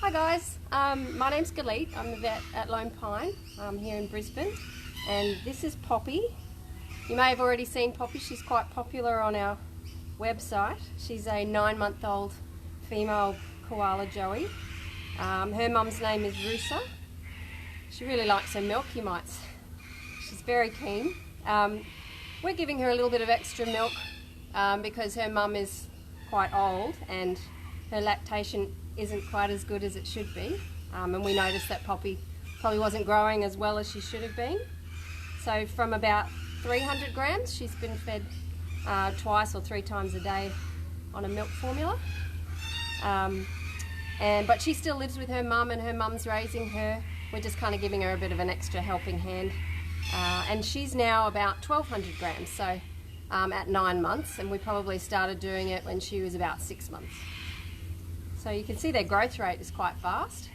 Hi guys, my name's Galit. I'm the vet at Lone Pine here in Brisbane, and this is Poppy. You may have already seen Poppy. She's quite popular on our website. She's a 9-month-old female koala joey. Her mum's name is Rusa. She really likes her milk, you might. She's very keen. We're giving her a little bit of extra milk because her mum is quite old and her lactation isn't quite as good as it should be, and we noticed that Poppy probably wasn't growing as well as she should have been. So from about 300 grams she's been fed twice or 3 times a day on a milk formula, but she still lives with her mum and her mum's raising her. We're just kind of giving her a bit of an extra helping hand, and she's now about 1200 grams, so at 9 months, and we probably started doing it when she was about 6 months. So you can see their growth rate is quite fast,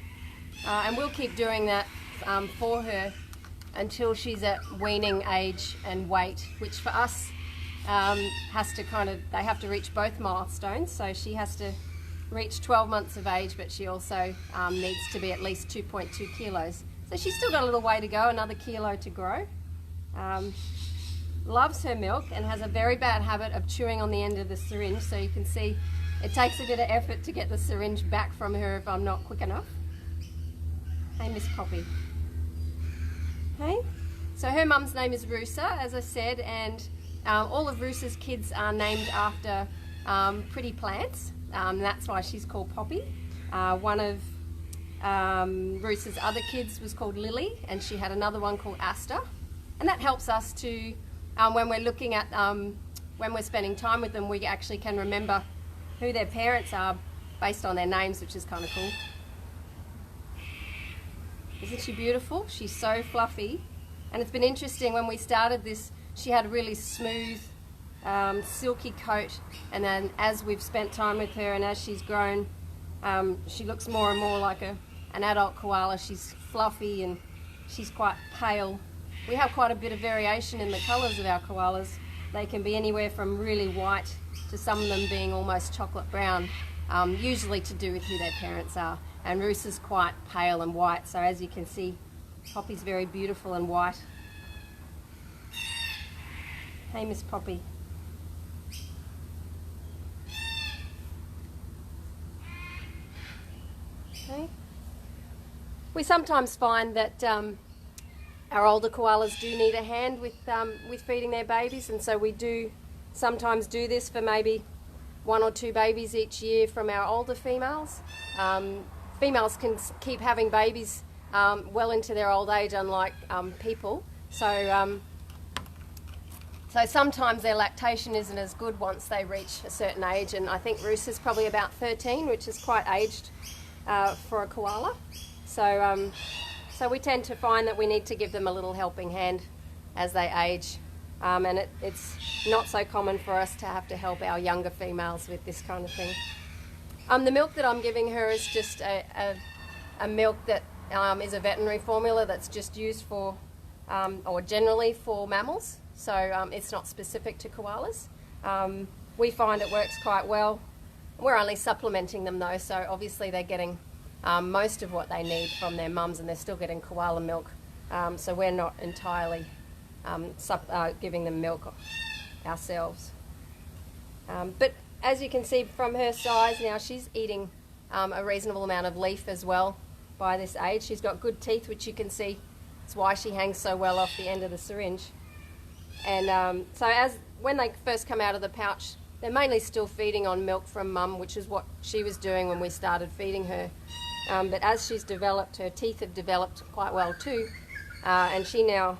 and we'll keep doing that for her until she's at weaning age and weight, which for us has to they have to reach both milestones. So she has to reach 12 months of age, but she also needs to be at least 2.2 kilos. So she's still got a little way to go, another kilo to grow. Loves her milk and has a very bad habit of chewing on the end of the syringe, so you can see it takes a bit of effort to get the syringe back from her if I'm not quick enough. Hey, Miss Poppy. Hey? So her mum's name is Rusa, as I said, and all of Rusa's kids are named after pretty plants. That's why she's called Poppy. One of Rusa's other kids was called Lily, and she had another one called Asta. And that helps us to, when we're looking at, when we're spending time with them, we actually can remember who their parents are based on their names, which is kind of cool. Isn't she beautiful? She's so fluffy. And it's been interesting, when we started this, she had a really smooth, silky coat, and then as we've spent time with her and as she's grown, she looks more and more like an adult koala. She's fluffy and she's quite pale. We have quite a bit of variation in the colours of our koalas. They can be anywhere from really white to some of them being almost chocolate brown, usually to do with who their parents are. And Rusa's quite pale and white, so as you can see, Poppy's very beautiful and white. Hey, Miss Poppy. Okay. We sometimes find that our older koalas do need a hand with feeding their babies, and so we do sometimes do this for maybe 1 or 2 babies each year from our older females. Females can keep having babies well into their old age, unlike people. So sometimes their lactation isn't as good once they reach a certain age, and I think Rusa's probably about 13, which is quite aged for a koala. So we tend to find that we need to give them a little helping hand as they age. And it's not so common for us to have to help our younger females with this kind of thing. The milk that I'm giving her is just a milk that is a veterinary formula that's just used for, or generally for mammals, so it's not specific to koalas. We find it works quite well. We're only supplementing them though, so obviously they're getting most of what they need from their mums, and they're still getting koala milk, so we're not entirely giving them milk ourselves. But as you can see from her size now, she's eating a reasonable amount of leaf as well by this age. She's got good teeth, which you can see. It's why she hangs so well off the end of the syringe. And so when they first come out of the pouch, they're mainly still feeding on milk from mum, which is what she was doing when we started feeding her. But as she's developed, her teeth have developed quite well too, and she now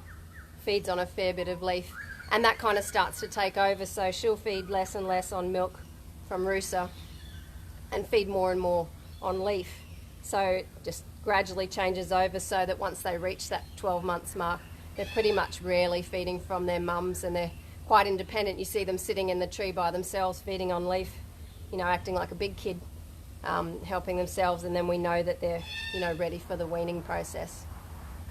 feeds on a fair bit of leaf, and that kind of starts to take over, so she'll feed less and less on milk from Rusa and feed more and more on leaf. So it just gradually changes over, so that once they reach that 12 months mark, they're pretty much rarely feeding from their mums, and they're quite independent. You see them sitting in the tree by themselves feeding on leaf, acting like a big kid, helping themselves, and then we know that they're ready for the weaning process.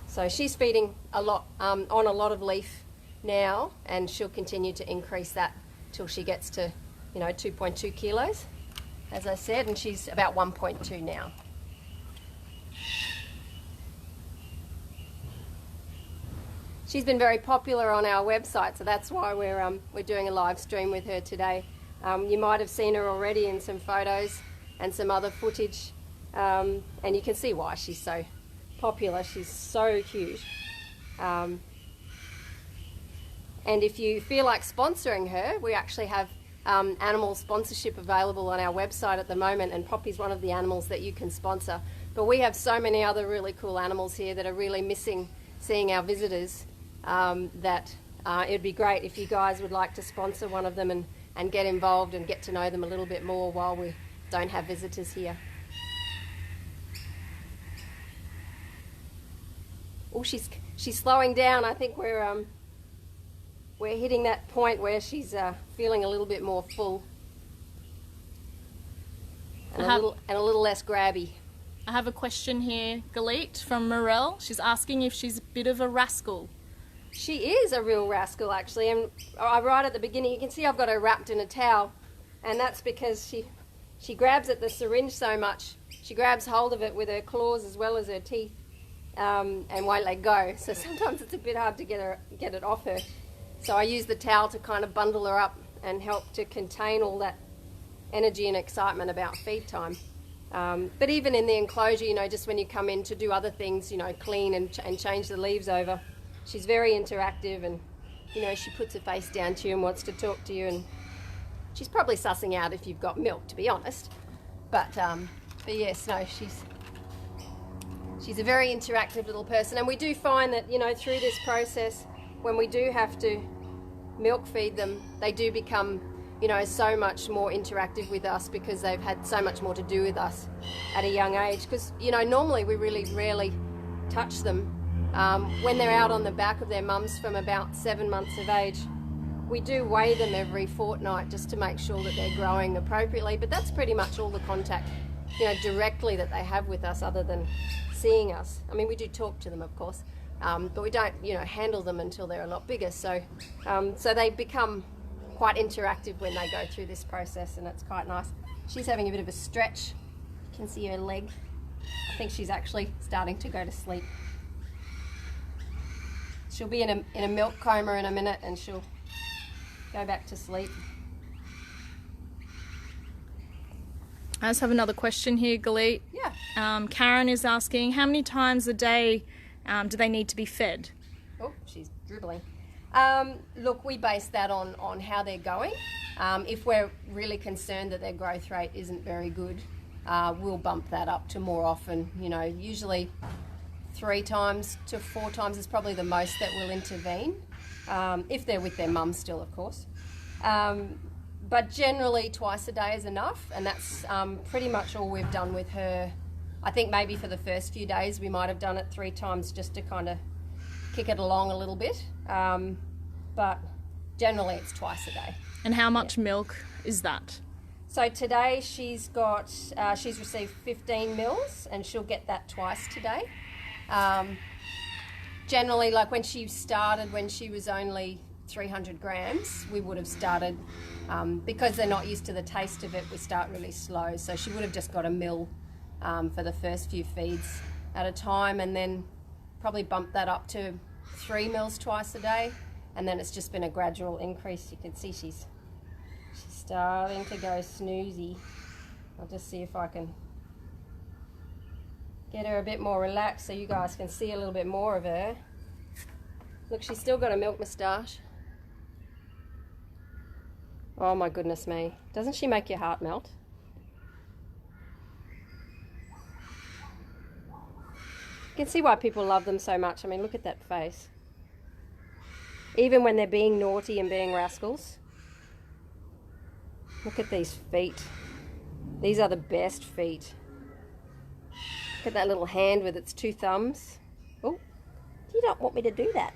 So she's feeding a lot on a lot of leaf now, and she'll continue to increase that till she gets to 2.2 kilos, as I said, and she's about 1.2 now. she's been very popular on our website, so that's why we're doing a live stream with her today. You might have seen her already in some photos and some other footage, and you can see why she's so popular. She's so cute. And if you feel like sponsoring her, we actually have animal sponsorship available on our website at the moment, and Poppy's one of the animals that you can sponsor. But we have so many other really cool animals here that are really missing seeing our visitors, that it'd be great if you guys would like to sponsor one of them and get involved and get to know them a little bit more while we don't have visitors here. Oh, she's slowing down. I think we're hitting that point where she's feeling a little bit more full and a little less grabby. I have a question here, Galit from Morel. She's asking if she's a bit of a rascal. She is a real rascal, actually, and right at the beginning you can see I've got her wrapped in a towel, and that's because she grabs at the syringe so much. She grabs hold of it with her claws as well as her teeth, and won't let go. So sometimes it's a bit hard to get it off her. So I use the towel to kind of bundle her up and help to contain all that energy and excitement about feed time. But even in the enclosure, you know, just when you come in to do other things, you know, clean and change the leaves over, she's very interactive, and, you know, she puts her face down to you and wants to talk to you, and she's probably sussing out if you've got milk, to be honest. But yes, no, she's a very interactive little person, and we do find that, you know, through this process, when we do have to milk feed them, they do become, you know, so much more interactive with us because they've had so much more to do with us at a young age. Because, you know, normally we really rarely touch them. When they're out on the back of their mums from about 7 months of age, we do weigh them every fortnight just to make sure that they're growing appropriately, but that's pretty much all the contact, you know, directly that they have with us other than seeing us. I mean, we do talk to them, of course, but we don't, you know, handle them until they're a lot bigger. So they become quite interactive when they go through this process, and it's quite nice. She's having a bit of a stretch. You can see her leg. I think she's actually starting to go to sleep. She'll be in a milk coma in a minute, and she'll go back to sleep. I just have another question here, Galit. Yeah. Karen is asking, how many times a day do they need to be fed? Oh, she's dribbling. Look, we base that on how they're going. If we're really concerned that their growth rate isn't very good, we'll bump that up to more often. You know, usually 3 times to 4 times is probably the most that we'll intervene, if they're with their mum still, of course. But generally twice a day is enough, and that's pretty much all we've done with her. I think maybe for the first few days we might have done it 3 times just to kind of kick it along a little bit, but generally it's twice a day. And how much milk is that? So today she's received 15 mils, and she'll get that twice today. Generally, like when she started, when she was only 300 grams, we would have started, because they're not used to the taste of it, we start really slow. So she would have just got a mil for the first few feeds at a time, and then probably bump that up to 3 mils twice a day, and then it's just been a gradual increase. You can see she's starting to go snoozy. I'll just see if I can get her a bit more relaxed so you guys can see a little bit more of her. Look, she's still got a milk moustache. Oh my goodness me. Doesn't she make your heart melt? You can see why people love them so much. I mean, look at that face. Even when they're being naughty and being rascals. Look at these feet. These are the best feet. Look at that little hand with its 2 thumbs. Oh, you don't want me to do that.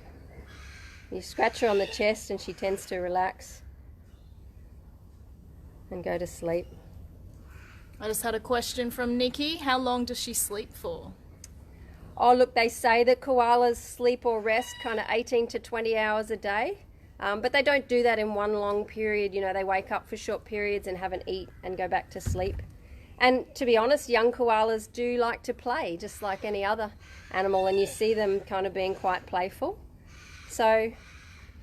You scratch her on the chest and she tends to relax and go to sleep. I just had a question from Nikki. How long does she sleep for? Oh, look, they say that koalas sleep or rest kind of 18 to 20 hours a day, but they don't do that in one long period. You know, they wake up for short periods and have an eat and go back to sleep. And to be honest, young koalas do like to play, just like any other animal, and you see them kind of being quite playful. So,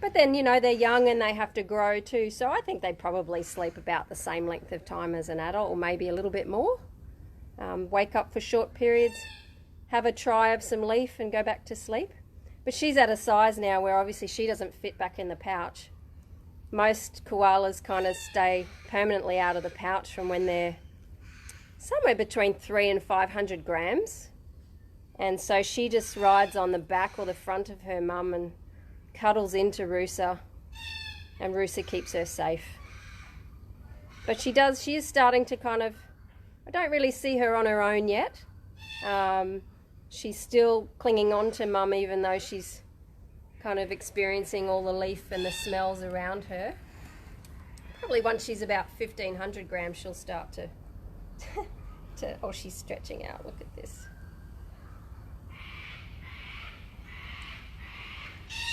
but then, you know, they're young and they have to grow too. So I think they probably sleep about the same length of time as an adult, or maybe a little bit more. Wake up for short periods, have a try of some leaf and go back to sleep. But she's at a size now where obviously she doesn't fit back in the pouch. Most koalas kind of stay permanently out of the pouch from when they're somewhere between 300 and 500 grams. And so she just rides on the back or the front of her mum and cuddles into Rusa, and Rusa keeps her safe. But she is starting to kind of, I don't really see her on her own yet. She's still clinging on to mum even though she's kind of experiencing all the leaf and the smells around her. Probably once she's about 1,500 grams she'll start to, oh, she's stretching out, look at this.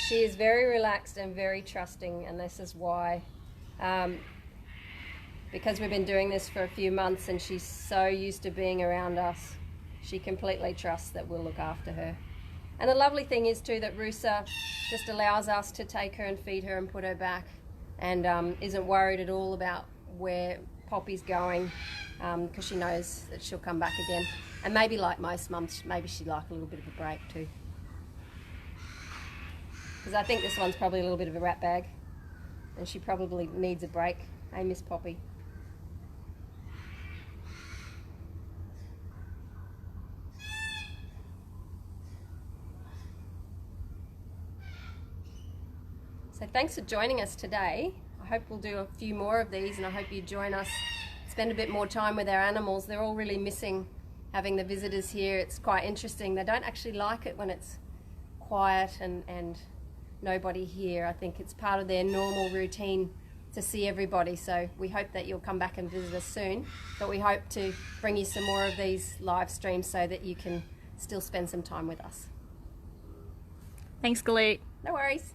She is very relaxed and very trusting, and this is why, because we've been doing this for a few months and she's so used to being around us, she completely trusts that we'll look after her. And the lovely thing is too that Rusa just allows us to take her and feed her and put her back, and isn't worried at all about where Poppy's going, because she knows that she'll come back again. And maybe like most mums, maybe she'd like a little bit of a break too. Because I think this one's probably a little bit of a rat bag and she probably needs a break. Hey, Miss Poppy. So thanks for joining us today. I hope we'll do a few more of these, and I hope you join us, spend a bit more time with our animals. They're all really missing having the visitors here. It's quite interesting. They don't actually like it when it's quiet and nobody here. I think it's part of their normal routine to see everybody, so we hope that you'll come back and visit us soon, but we hope to bring you some more of these live streams so that you can still spend some time with us. Thanks, Galit. No worries.